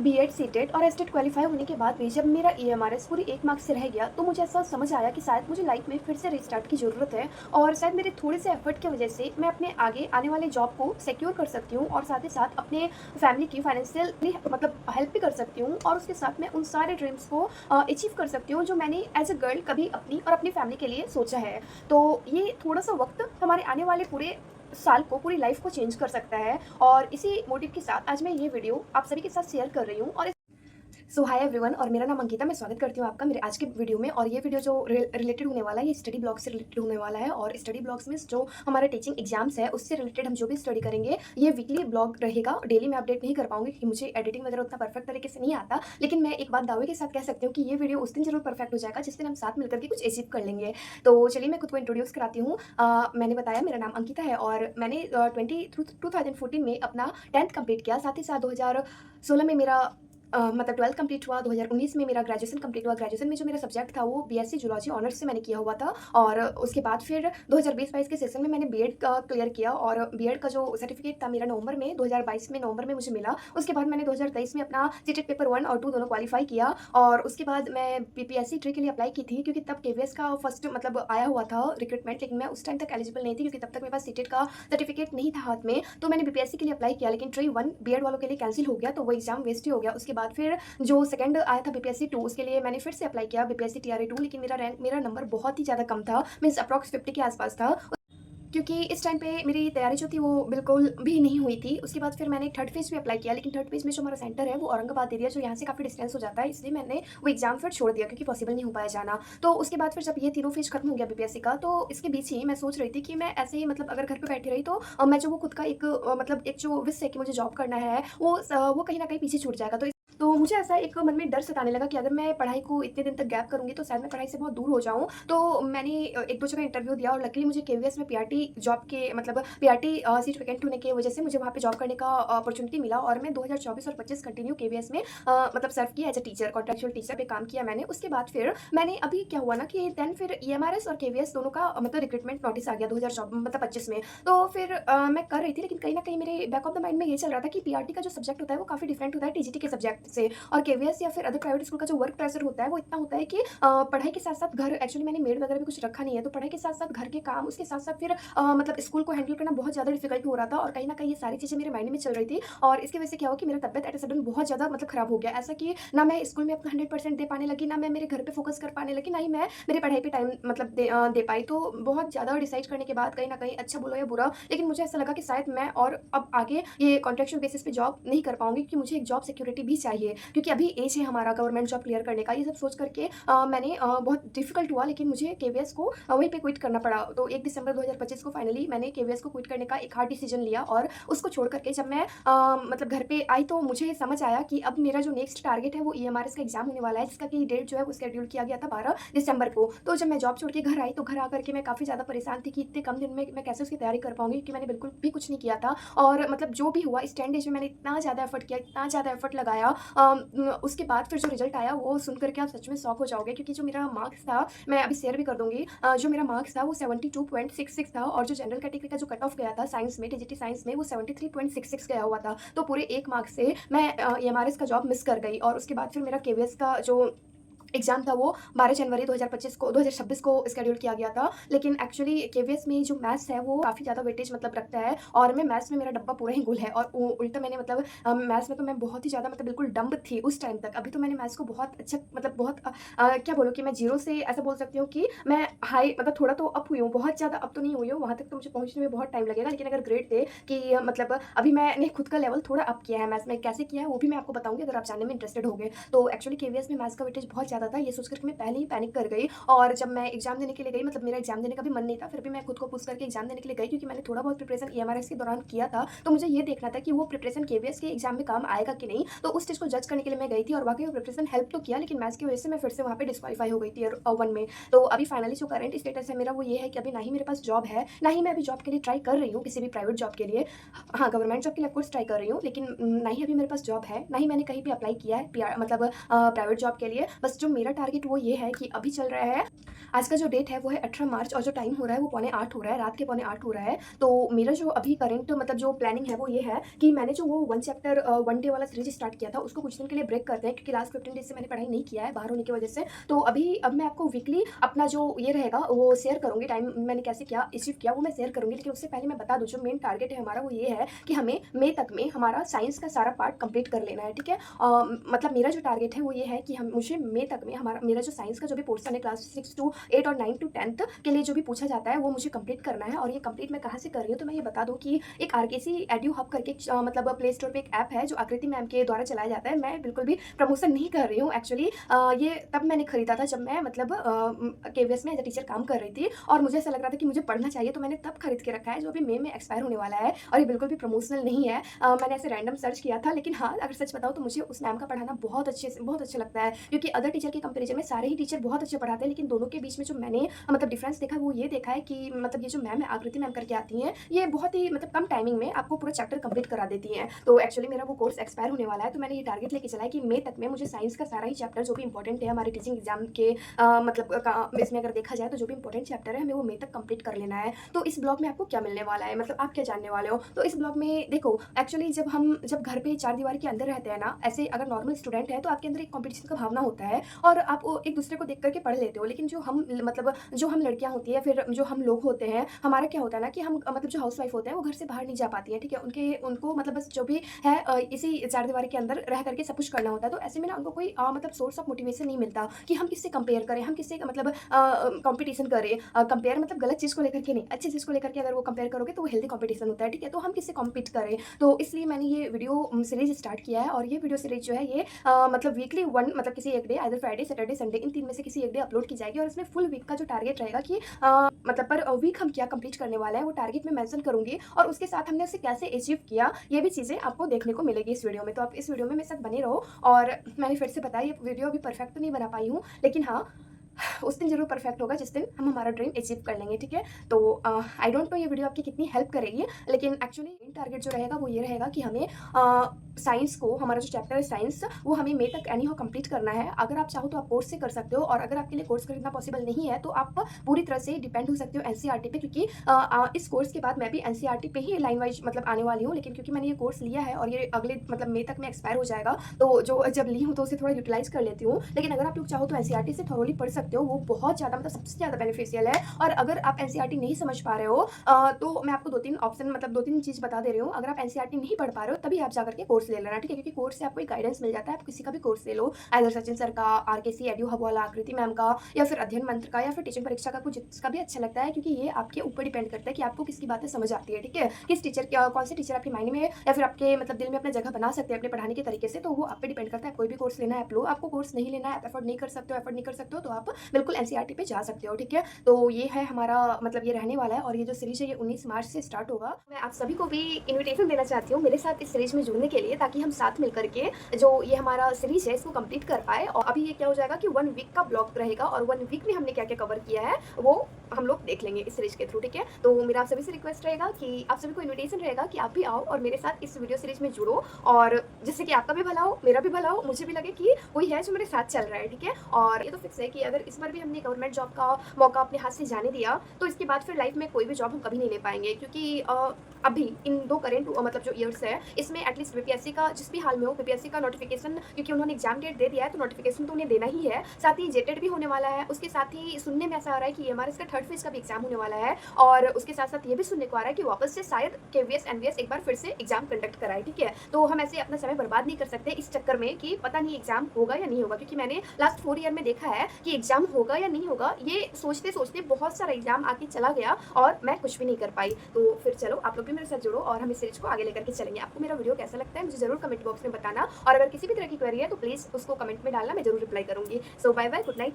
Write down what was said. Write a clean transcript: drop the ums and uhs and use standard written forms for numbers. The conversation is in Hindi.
बीएड, सीटेट और एसटेट क्वालीफाई होने के बाद भी जब मेरा ईएमआरएस पूरी 1 मार्क्स से रह गया, तो मुझे ऐसा समझ आया कि शायद मुझे लाइफ में फिर से रिस्टार्ट की ज़रूरत है और शायद मेरे थोड़े से एफर्ट की वजह से मैं अपने आगे आने वाले जॉब को सिक्योर कर सकती हूँ और साथ ही साथ अपने फैमिली की फाइनेंशियली मतलब हेल्प भी कर सकती हूँ और उसके साथ मैं उन सारे ड्रीम्स को अचीव कर सकती हूँ जो मैंने एज अ गर्ल कभी अपनी और अपनी फैमिली के लिए सोचा है। तो ये थोड़ा-सा वक़्त हमारे आने वाले पूरे साल को, पूरी लाइफ को चेंज कर सकता है और इसी मोटिव के साथ आज मैं ये वीडियो आप सभी के साथ शेयर कर रही हूँ और सो हाय एवरीवन और मेरा नाम अंकिता। मैं स्वागत करती हूँ आपका मेरे आज के वीडियो में। और ये वीडियो जो रिलेटेड होने वाला है, ये स्टडी ब्लॉग से रिलेटेड होने वाला है और स्टडी ब्लॉग्स में जो हमारा टीचिंग एग्जाम्स है उससे रिलेटेड हम जो भी स्टडी करेंगे, ये वीकली ब्लॉग रहेगा। डेली मैं अपडेट नहीं कर पाऊंगी क्योंकि मुझे एडिटिंग वगैरह उतना परफेक्ट तरीके से नहीं आता, लेकिन मैं एक बात दावे के साथ कह सकती हूँ कि ये वीडियो उस दिन जरूर परफेक्ट हो जाएगा जिस दिन हम साथ मिलकर के कुछ अचीव कर लेंगे। तो चलिए मैं खुद को इंट्रोड्यूस कराती हूँ। मैंने बताया मेरा नाम अंकिता है और मैंने 2014 में अपना 10th कंप्लीट किया। साथ ही साथ 2016 में मेरा मतलब 12th कंप्लीट हुआ। 2019 में मेरा ग्रेजुएशन कंप्लीट हुआ। ग्रेजुएशन में जो मेरा सब्जेक्ट था वो बीएससी जूलॉजी ऑनर्स से मैंने किया हुआ था और उसके बाद फिर 2020-22 के सेशन में मैंने बीएड का क्लियर किया और बीएड का जो सर्टिफिकेट था मेरा नवंबर में 2022 में नवंबर में मुझे मिला। उसके बाद मैंने 2023 में अपना सीटेट पेपर 1 और 2 दोनों क्वालीफाई किया और उसके बाद मैं बीपीएससी ट्री के लिए अप्लाई की थी क्योंकि तब केवीएस का फर्स्ट मतलब आया हुआ था रिक्रूटमेंट, लेकिन मैं उस टाइम तक एलिजिबल नहीं थी क्योंकि तब तक मेरे पास सीटेट का सर्टिफिकेट नहीं था हाथ में। तो मैंने बीपीएससी के लिए अप्लाई किया, लेकिन ट्री 1 बीएड वालों के लिए कैंसिल हो गया, तो वो एग्जाम वेस्ट ही हो गया। उसके बाद फिर जो सेकंड आया था बीपीएससी 2, उसके लिए मैंने फिर से अप्लाई किया बीपीएससी टीआरई 2, लेकिन मेरा नंबर बहुत ही ज़्यादा कम था, मीन्स अप्रॉक्स 50 के आसपास था क्योंकि इस टाइम पे मेरी तैयारी जो थी वो बिल्कुल भी नहीं हुई थी। उसके बाद फिर मैंने थर्ड फेज़ भी अप्लाई किया, लेकिन थर्ड फेज़ में जो हमारा सेंटर है वो औरंगाबाद एरिया, जो यहाँ से काफ़ी डिस्टेंस हो जाता है, इसलिए मैंने वो एग्जाम फिर छोड़ दिया क्योंकि पॉसिबल नहीं हो पाया जाना। तो उसके बाद फिर जब ये तीनों फेज़ खत्म हो गया बीपीएससी का, तो इसके बीच ही मैं सोच रही थी कि मैं ऐसे ही मतलब अगर घर पे बैठी रही तो मैं जो वो खुद का एक मतलब एक जो विश है कि मुझे जॉब करना है वो कहीं न कहीं पीछे छूट जाएगा। तो मुझे ऐसा एक मन में डर सताने लगा कि अगर मैं पढ़ाई को इतने दिन तक गैप करूँगी तो शायद मैं पढ़ाई से बहुत दूर हो जाऊँ। तो मैंने 1-2 जगह इंटरव्यू दिया और लकीली मुझे केवीएस में पीआरटी जॉब के मतलब पीआरटी सीट वैकेंट होने की वजह से मुझे वहाँ पे जॉब करने का अपॉर्चुनिटी मिला और मैं 2024 और 25 कंटिन्यू केवीएस में मतलब सर्व किया as a teacher, contractual teacher पे काम किया मैंने। उसके बाद फिर मैंने अभी क्या हुआ ना कि देन फिर ईएमआरएस और केवीएस दोनों का मतलब रिक्रूटमेंट नोटिस आ गया 2024 मतलब 25 में। तो फिर मैं कर रही थी, लेकिन कहीं न कहीं मेरे बैक ऑफ द माइंड में ये चल रहा था कि पीआरटी का जो सब्जेक्ट होता है वो काफ़ी डिफरेंट होता है टीजीटी के सब्जेक्ट से, और केवीएस या फिर अदर प्राइवेट स्कूल का जो वर्क प्रेशर होता है वो इतना होता है कि पढ़ाई के साथ-साथ घर, एक्चुअली मैंने मेड वगैरह भी कुछ रखा नहीं है, तो पढ़ाई के साथ-साथ घर के काम, उसके साथ-साथ फिर मतलब स्कूल को हैंडल करना बहुत ज़्यादा डिफिकल्ट हो रहा था और कहीं न कहीं ये सारी चीज़ें मेरे माइंड में चल रही थी और इसकी वजह से क्या हुआ कि मेरा तबियत एट अ सडन बहुत ज़्यादा मतलब खराब हो गया। ऐसा कि ना मैं स्कूल में अपना 100% दे पाने लगी, ना मैं मेरे घर पे फोकस कर पाने लगी, ना ही मैं मेरी पढ़ाई पे टाइम मतलब दे पाई। तो बहुत ज़्यादा डिसाइड करने के बाद कहीं न कहीं, अच्छा बोलो या बुरा, लेकिन मुझे ऐसा लगा कि शायद मैं और अब आगे ये कॉन्ट्रैक्चुअल बेसिस पे जॉब नहीं कर पाऊँगी क्योंकि मुझे एक जॉब सिक्योरिटी भी चाहिए, क्योंकि अभी एज है हमारा गवर्नमेंट जॉब क्लियर करने का। ये सब सोच करके मैंने बहुत डिफिकल्ट हुआ, लेकिन मुझे केवीएस को वहीं पे क्विट करना पड़ा। तो 1 दिसंबर 2025 को फाइनली मैंने केवीएस को क्विट करने का एक हार्ड डिसीजन लिया और उसको छोड़ करके जब मैं मतलब घर पे आई तो मुझे समझ आया कि अब मेरा जो नेक्स्ट टारगेट है वो ईएमआरएस का एग्जाम होने वाला है, जिसका कि डेट जो है वो शेड्यूल किया गया था 12 दिसंबर को। तो जब मैं जॉब छोड़ के घर आई तो घर आकर के मैं काफ़ी ज़्यादा परेशान थी कि इतने कम दिन में मैं कैसे उसकी तैयारी कर पाऊँगी, क्योंकि मैंने बिल्कुल भी कुछ नहीं किया था और मतलब जो भी हुआ इस 10 डेज़ में मैंने इतना ज़्यादा एफर्ट किया, इतना ज़्यादा एफर्ट लगाया। उसके बाद फिर जो रिजल्ट आया वो सुन करके आप सच में शॉक हो जाओगे, क्योंकि जो मेरा मार्क्स था, मैं अभी शेयर भी कर दूँगी, जो मेरा मार्क्स था वो 72.66 था और जो जनरल कैटेगरी का जो कट ऑफ गया था साइंस में, टीजीटी साइंस में, वो 73.66 गया हुआ था। तो पूरे 1 मार्क्स से मैं ईएमआरएस का जॉब मिस कर गई और उसके बाद फिर मेरा केवीएस का जो एग्ज़ाम था वो 12 जनवरी 2026 को शेड्यूल किया गया था। लेकिन एक्चुअली केवीएस में जो मैथ्स है वो काफ़ी ज़्यादा वेटेज मतलब रखता है और मैं मैथ्स में मेरा डब्बा पूरा ही गुल है और उल्टा मैंने मतलब मैथ्स में तो मैं बहुत ही ज़्यादा मतलब बिल्कुल डम्ब थी उस टाइम तक। अभी तो मैंने मैथ्स को बहुत अच्छा मतलब बहुत क्या बोलूँ कि मैं ज़ीरो से ऐसा बोल सकती हूँ कि मैं हाई मतलब थोड़ा तो अप हुई हूँ, बहुत ज़्यादा अप तो नहीं हुई हूँ, वहाँ तक तो मुझे पहुँचने में बहुत टाइम लगेगा। लेकिन अगर ग्रेड दे कि मतलब अभी मैंने खुद का लेवल थोड़ा अप किया है मैथ्स में, कैसे किया है वो भी मैं आपको बताऊँगी अगर आप जानने में इंटरेस्टेड होंगे। तो एक्चुअली केवीएस में मैथ्स का वेटेज बहुत ज़्यादा था, ये सोच कर के मैं पहले ही पैनिक कर गई और जब मैं एग्जाम देने के लिए गई, मतलब मेरा एग्जाम देने का भी मन नहीं था, फिर भी मैं खुद को पुश करके एग्जाम देने के लिए गई क्योंकि मैंने थोड़ा बहुत प्रिपरेशन ईएमआरएस के दौरान किया था। तो मुझे ये देखना था कि वो प्रिपरेशन केवीएस के एग्जाम में काम आएगा कि नहीं। तो उस चीज़ को जज करने के लिए मैं गई थी और वाकई वो प्रिपरेशन हेल्प तो किया, लेकिन मैथ्स की वजह से मैं फिर से वहाँ पे डिस्क्वालीफाई हो गई थी ईयर 1 में। तो अभी फाइनली जो करंट स्टेटस है मेरा वो ये है कि अभी ना ही मेरे पास जॉब है, ना ही मैं अभी जॉब के लिए ट्राई कर रही हूँ किसी भी प्राइवेट जॉब के लिए। हाँ, गवर्नमेंट जॉब के लिए ऑफकोर्स ट्राई कर रही हूँ, लेकिन ना ही अभी मेरे पास जॉब है, ना ही मैंने कहीं भी अप्लाई किया है मतलब प्राइवेट जॉब के लिए। बस जो मेरा टारगेट वो ये है कि अभी चल रहा है, आज का जो डेट है वो है 18 मार्च और जो टाइम हो रहा है वो पौने 8 हो रहा है, रात के पौने 8 हो रहा है। तो मेरा जो अभी करंट मतलब जो प्लानिंग है वो ये है कि मैंने जो वो 1 चैप्टर 1 डे वाला सीरीज़ स्टार्ट किया था उसको कुछ दिन के लिए ब्रेक करते हैं, क्योंकि लास्ट 15 डेज़ से मैंने पढ़ाई नहीं किया है बाहर होने की वजह से। तो अब मैं आपको वीकली अपना जो ये रहेगा वो शेयर करूँगी, टाइम मैंने कैसे क्या अचीव किया वो मैं शेयर करूँगी। लेकिन उससे पहले मैं बता दूँ, जो मेन टारगेट है हमारा वो ये है कि हमें मई तक में हमारा साइंस का सारा पार्ट कंप्लीट कर लेना है, ठीक है। मतलब मेरा जो टारगेट है वो ये है कि हम मुझे मई तक में मेरा जो साइंस का जो भी पोर्शन है क्लास 6 टू 8 और 9 टू 10th के लिए जो भी पूछा जाता है वो मुझे कंप्लीट करना है। और ये कंप्लीट मैं कहाँ से कर रही हूँ, तो मैं ये बता दूँ कि एक आरकेसी एड्यू हब करके मतलब प्ले स्टोर पे एक ऐप है जो आकृति मैम के द्वारा चलाया जाता है। मैं बिल्कुल भी प्रमोशन नहीं कर रही हूँ एक्चुअली। ये तब मैंने खरीदा था जब मैं मतलब केवीएस में एज अ टीचर काम कर रही थी और मुझे ऐसा लग रहा था कि मुझे पढ़ना चाहिए, तो मैंने तब खरीद के रखा है, जो अभी मई में एक्सपायर होने वाला है। और ये बिल्कुल भी प्रमोशनल नहीं है। मैंने ऐसे रैंडम सर्च किया था, लेकिन हाँ अगर सच बताऊँ तो मुझे उस मैम का पढ़ाना बहुत अच्छा लगता है, क्योंकि अदर टीचर के कंपेरिजन में सारे ही टीचर बहुत अच्छे पढ़ाते हैं। लेकिन दोनों के बीच में जो मैंने मतलब डिफरेंस देखा वो ये देखा है कि मतलब ये जो मैम है आकृति मैम करके आती हैं, ये बहुत ही मतलब कम टाइमिंग में आपको पूरा चैप्टर कंप्लीट करा देती हैं। तो एक्चुअली मेरा वो कोर्स एक्सपायर होने वाला है, तो मैंने ये टारगेट लेके चला है कि मई तक में मुझे साइंस का सारा ही चैप्टर जो भी इंपॉर्टेंट है हमारे टीचिंग एग्जाम के मतलब इसमें अगर देखा जाए तो जो भी इंपॉर्टेंट चैप्टर है हमें वो मई तक कंप्लीट कर लेना है। तो इस ब्लॉग में आपको क्या मिलने वाला है, मतलब आप क्या जानने वाले हो, तो इस ब्लॉग में देखो एक्चुअली जब घर पे चार दीवार के अंदर रहते हैं ना, ऐसे अगर नॉर्मल स्टूडेंट है तो आपके अंदर एक कॉम्पिटिशन का भावना होता है और आप एक दूसरे को देख करके पढ़ लेते हो। लेकिन जो हम लड़कियां होती है, फिर जो हम लोग होते हैं, हमारा क्या होता है ना कि हम मतलब जो हाउस वाइफ होते हैं वो घर से बाहर नहीं जा पाती हैं, ठीक है। उनको मतलब बस जो भी है इसी चार दीवारी के अंदर रह करके सब कुछ करना होता है। तो ऐसे में ना उनको कोई मतलब सोर्स ऑफ मोटिवेशन नहीं मिलता कि हम किससे कंपेयर करें, हम किससे मतलब कंपटीशन करें। कंपेयर मतलब गलत चीज़ को लेकर के नहीं, अच्छी चीज़ को लेकर के अगर वो कंपेयर करोगे तो वो हेल्दी कंपटीशन होता है, ठीक है। तो हम किससे कॉम्पीट करें, तो इसलिए मैंने ये वीडियो सीरीज स्टार्ट किया है। और ये वीडियो सीरीज जो है ये मतलब वीकली वन मतलब किसी एक day, either Friday Saturday Sunday, इन तीन में से किसी एक डे अपलोड की जाएगी। और इसमें फुल वीक का जो टारगेट रहेगा कि मतलब पर वीक हम क्या कंप्लीट करने वाला है वो टारगेट मैं मेंशन करूंगी, और उसके साथ हमने उसे कैसे अचीव किया ये भी चीज़ें आपको देखने को मिलेगी इस वीडियो में। तो आप इस वीडियो में मेरे साथ बने रहो। और मैंने फिर से बताया ये वीडियो अभी परफेक्ट तो नहीं बना पाई हूँ, लेकिन हाँ उस दिन जरूर परफेक्ट होगा जिस दिन हम हमारा ड्रीम अचीव कर लेंगे, ठीक है। तो आई डोंट नो ये वीडियो आपकी कितनी हेल्प करेगी, लेकिन एक्चुअली मेन टारगेट जो रहेगा वो ये रहेगा कि हमें साइंस को, हमारा जो चैप्टर है साइंस, वो हमें मई तक एनी हो कंप्लीट करना है। अगर आप चाहो तो आप कोर्स से कर सकते हो, और अगर आपके लिए कोर्स खरीदना पॉसिबल नहीं है तो आप पूरी तरह से डिपेंड हो सकते हो एनसीईआरटी पे, क्योंकि इस कोर्स के बाद मैं भी एनसीईआरटी पे ही लाइन वाइज मतलब आने वाली हूँ। लेकिन क्योंकि मैंने ये कोर्स लिया है और ये अगले मतलब मई तक में एक्सपायर हो जाएगा, तो जो जब ली हूँ तो उसे थोड़ा यूटिलाइज कर लेती हूँ। लेकिन अगर आप लोग चाहो तो एनसीईआरटी से थोड़ी पढ़ सकते हो, वो बहुत ज़्यादा मतलब सबसे ज़्यादा बेनिफिशियल है। और अगर आप एनसीईआरटी नहीं समझ पा रहे हो तो मैं आपको दो तीन ऑप्शन मतलब दो तीन चीज़ बता दे रही हूँ। अगर आप एनसीईआरटी नहीं पढ़ पा रहे हो तभी आप जाकर के कोर्स ले लेना, ठीक है। क्योंकि कोर्स से आपको एक गाइडेंस मिल जाता है, आप किसी का भी कोर्स ले लो, आइदर सचिन सर का, आरकेसी एड्यू हब वाला, आकृति मैम का, या फिर अध्ययन मंत्र का, या फिर टीचिंग परीक्षा का, कुछ जिसका भी अच्छा लगता है। क्योंकि ये आपके ऊपर डिपेंड करता है कि आपको किसकी बातें समझ आती है, ठीक है। किस टीचर कौन से टीचर आपके मायने में या फिर आपके मतलब दिल में अपना जगह बना सकते हैं अपने पढ़ाने के तरीके से, तो वो आप पे डिपेंड करता है। कोई भी कोर्स लेना है आप लो, आपको कोर्स नहीं लेना है, आप एफर्ट नहीं कर सकते हो तो आप बिल्कुल एनसीईआरटी पे जा सकते हो, ठीक है। तो ये है हमारा मतलब ये रहने वाला है। और ये जो सीरीज है ये 19 मार्च से स्टार्ट होगा। मैं आप सभी को भी इन्विटेशन देना चाहती हूँ मेरे साथ इस सीरीज में जुड़ने के लिए, ताकि हम साथ मिलकर के जो ये हमारा सीरीज है इसको कंप्लीट कर पाए। और अभी ये क्या हो जाएगा कि 1 वीक का ब्लॉग रहेगा, और 1 वीक में हमने क्या क्या कवर किया है वो हम लोग देख लेंगे इस सीरीज के थ्रू, ठीक है। तो मेरा आप सभी से रिक्वेस्ट रहेगा कि आप सभी को इन्विटेशन रहेगा कि आप भी आओ और मेरे साथ इस वीडियो सीरीज में जुड़ो, और जिससे कि आपका भी भला हो, मेरा भी भला हो, मुझे भी लगे कि कोई है जो मेरे साथ चल रहा है, ठीक है। और ये तो फिक्स है कि अगर इस बार भी हमने गवर्नमेंट जॉब का मौका अपने हाथ से जाने दिया तो इसके बाद फिर लाइफ में कोई भी जॉब हम कभी नहीं ले पाएंगे। क्योंकि अभी इन दो करेंट मतलब जो ईयर्स है इसमें एटलीस्ट बीपीएससी का जिस भी हाल में हो, बीपीएससी का नोटिफिकेशन, क्योंकि उन्होंने एग्जाम डेट दे दिया है तो नोटिफिकेशन तो उन्हें देना ही है। साथ ही जेटेड भी होने वाला है, उसके साथ ही सुनने में ऐसा आ रहा है कि एमआरएस का थर्ड फेज का भी एग्जाम होने वाला है। और उसके साथ साथ ये भी सुनने को आ रहा है कि वापस से शायद केवीएस एनवीएस एक बार फिर से एग्जाम कंडक्ट कराए, ठीक है। तो हम ऐसे अपना समय बर्बाद नहीं कर सकते इस चक्कर में कि पता नहीं एग्जाम होगा या नहीं होगा। क्योंकि मैंने लास्ट 4 ईयर में देखा है कि एग्जाम होगा या नहीं होगा, ये सोचते सोचते बहुत सारा एग्जाम आके चला गया और मैं कुछ भी नहीं कर पाई। तो फिर चलो आप लोग भी मेरे साथ जुड़ो और हम इस सीरीज को आगे लेकर के चलेंगे। आपको मेरा वीडियो कैसा लगता है मुझे जरूर कमेंट बॉक्स में बताना, और अगर किसी भी तरह की क्वेरी है तो प्लीज उसको कमेंट में डालना, मैं जरूर रिप्लाई करूंगी। सो बाय बाय, गुड नाइट।